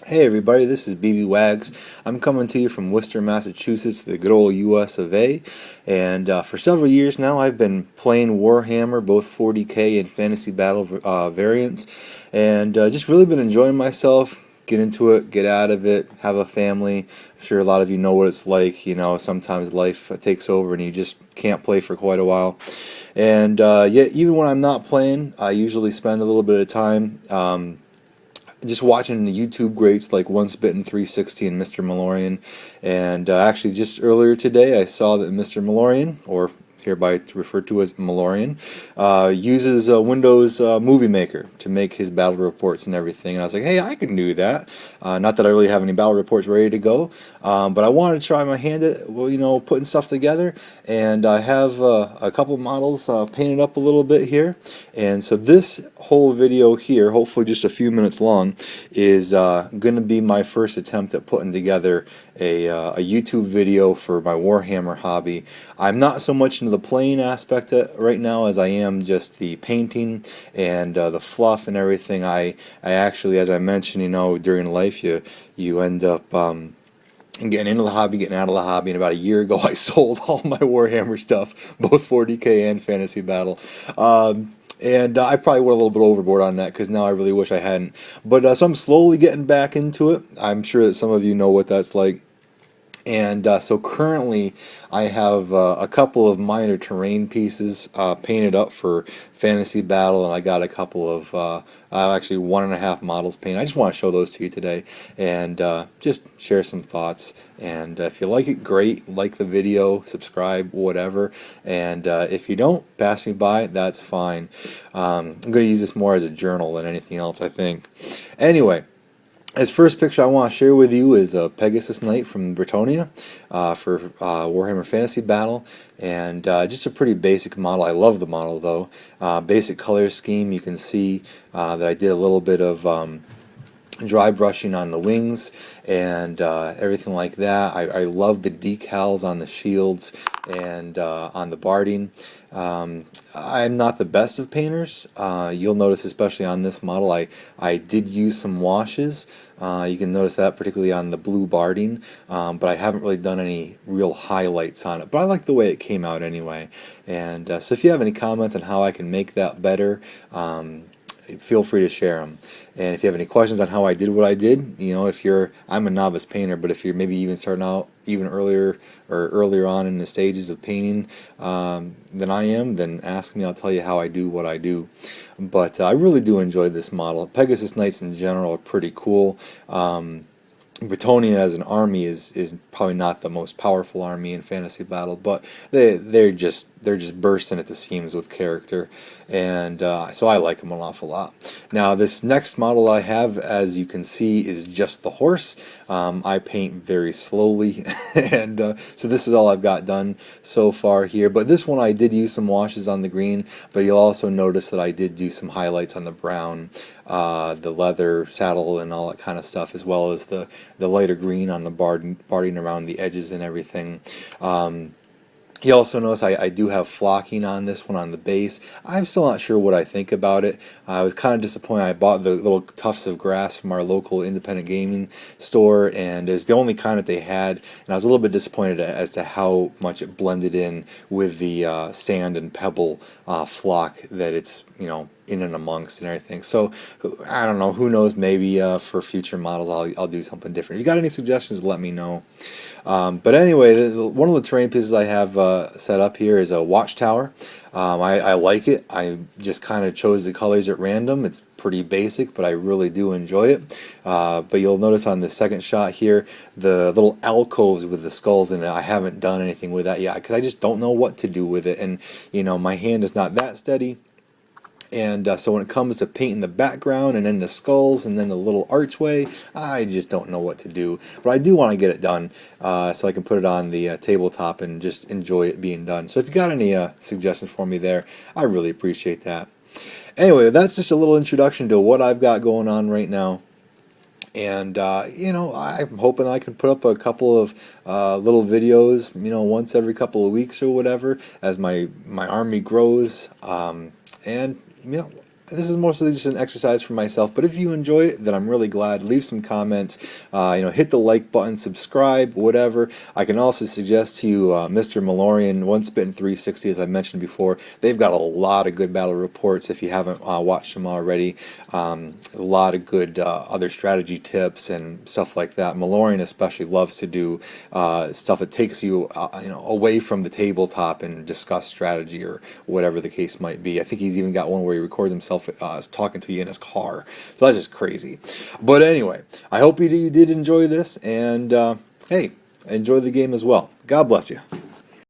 Hey everybody, this is BBWags. I'm coming to you from Worcester, Massachusetts, the good old US of A. And for several years now, I've been playing Warhammer, both 40K and Fantasy Battle variants, and just really been enjoying myself. Get into it, get out of it, have a family. I'm sure a lot of you know what it's like. You know, sometimes life takes over and you just can't play for quite a while. And yet, even when I'm not playing, I usually spend a little bit of time. Just watching the YouTube greats like Once Bitten 360 and Mr. Malorian. And actually, just earlier today, I saw that Mr. Malorian, or hereby referred to as Malorian, uses Windows Movie Maker to make his battle reports and everything. And I was like, hey, I can do that. Not that I really have any battle reports ready to go, but I wanted to try my hand at, well, putting stuff together. And I have a couple models painted up a little bit here. And so this whole video here, hopefully just a few minutes long, is going to be my first attempt at putting together a YouTube video for my Warhammer hobby. I'm not so much into the playing aspect right now as I am just the painting and the fluff and everything. I actually, as I mentioned, during life you end up getting into the hobby, getting out of the hobby. And about a year ago, I sold all my Warhammer stuff, both 40K and Fantasy Battle. And I probably went a little bit overboard on that because now I really wish I hadn't. But so I'm slowly getting back into it. I'm sure that some of you know what that's like. And so currently I have a couple of minor terrain pieces painted up for Fantasy Battle, and I got a couple of, actually 1.5 models painted. I just want to show those to you today and just share some thoughts. And if you like it, great. Like the video, subscribe, whatever. And if you don't, pass me by, that's fine. I'm going to use this more as a journal than anything else, I think. Anyway. This first picture I want to share with you is a Pegasus Knight from Britonia for Warhammer Fantasy Battle, and just a pretty basic model. I love the model though. Basic color scheme. You can see that I did a little bit of dry brushing on the wings and everything like that. I love the decals on the shields and on the barding. I'm not the best of painters. You'll notice, especially on this model, I did use some washes. You can notice that particularly on the blue barding, but I haven't really done any real highlights on it. But I like the way it came out anyway. And so if you have any comments on how I can make that better, feel free to share them. And if you have any questions on how I did what I did, I'm a novice painter, but if you're maybe even starting out even earlier or earlier on in the stages of painting than I am, then ask me. I'll tell you how I do what I do. But I really do enjoy this model. Pegasus Knights in general are pretty cool. Britonia as an army is probably not the most powerful army in Fantasy Battle, but they're just bursting at the seams with character, and so I like them an awful lot. Now this next model I have, as you can see, is just the horse. I paint very slowly, and so this is all I've got done so far here. But this one I did use some washes on the green, but you'll also notice that I did do some highlights on the brown, the leather saddle and all that kind of stuff, as well as the lighter green on the barding around the edges and everything. You also notice I do have flocking on this one on the base. I'm still not sure what I think about it. I was kind of disappointed. I bought the little tufts of grass from our local independent gaming store, and it's the only kind that they had, and I was a little bit disappointed as to how much it blended in with the sand and pebble flock that it's, in and amongst and everything. So I don't know, who knows, maybe for future models I'll do something different. If you got any suggestions, let me know. But anyway, one of the terrain pieces I have set up here is a watchtower. I like it. I just kind of chose the colors at random. It's pretty basic, but I really do enjoy it. But you'll notice on the second shot here, the little alcoves with the skulls in it, I haven't done anything with that yet because I just don't know what to do with it. And, my hand is not that steady. And so when it comes to painting the background and then the skulls and then the little archway, I just don't know what to do. But I do want to get it done so I can put it on the tabletop and just enjoy it being done. So if you got any suggestions for me there, I really appreciate that. Anyway, that's just a little introduction to what I've got going on right now. And, I'm hoping I can put up a couple of little videos, once every couple of weeks or whatever as my army grows. And this is mostly just an exercise for myself, but if you enjoy it, then I'm really glad. Leave some comments, hit the like button, subscribe, whatever. I can also suggest to you Mr. Malorian, Once Bitten 360, as I mentioned before. They've got a lot of good battle reports if you haven't watched them already. A lot of good other strategy tips and stuff like that. Malorian especially loves to do stuff that takes you, away from the tabletop and discuss strategy or whatever the case might be. I think he's even got one where he records himself talking to you in his car. So that's just crazy. But anyway, I hope you did enjoy this, and hey, enjoy the game as well. God bless you.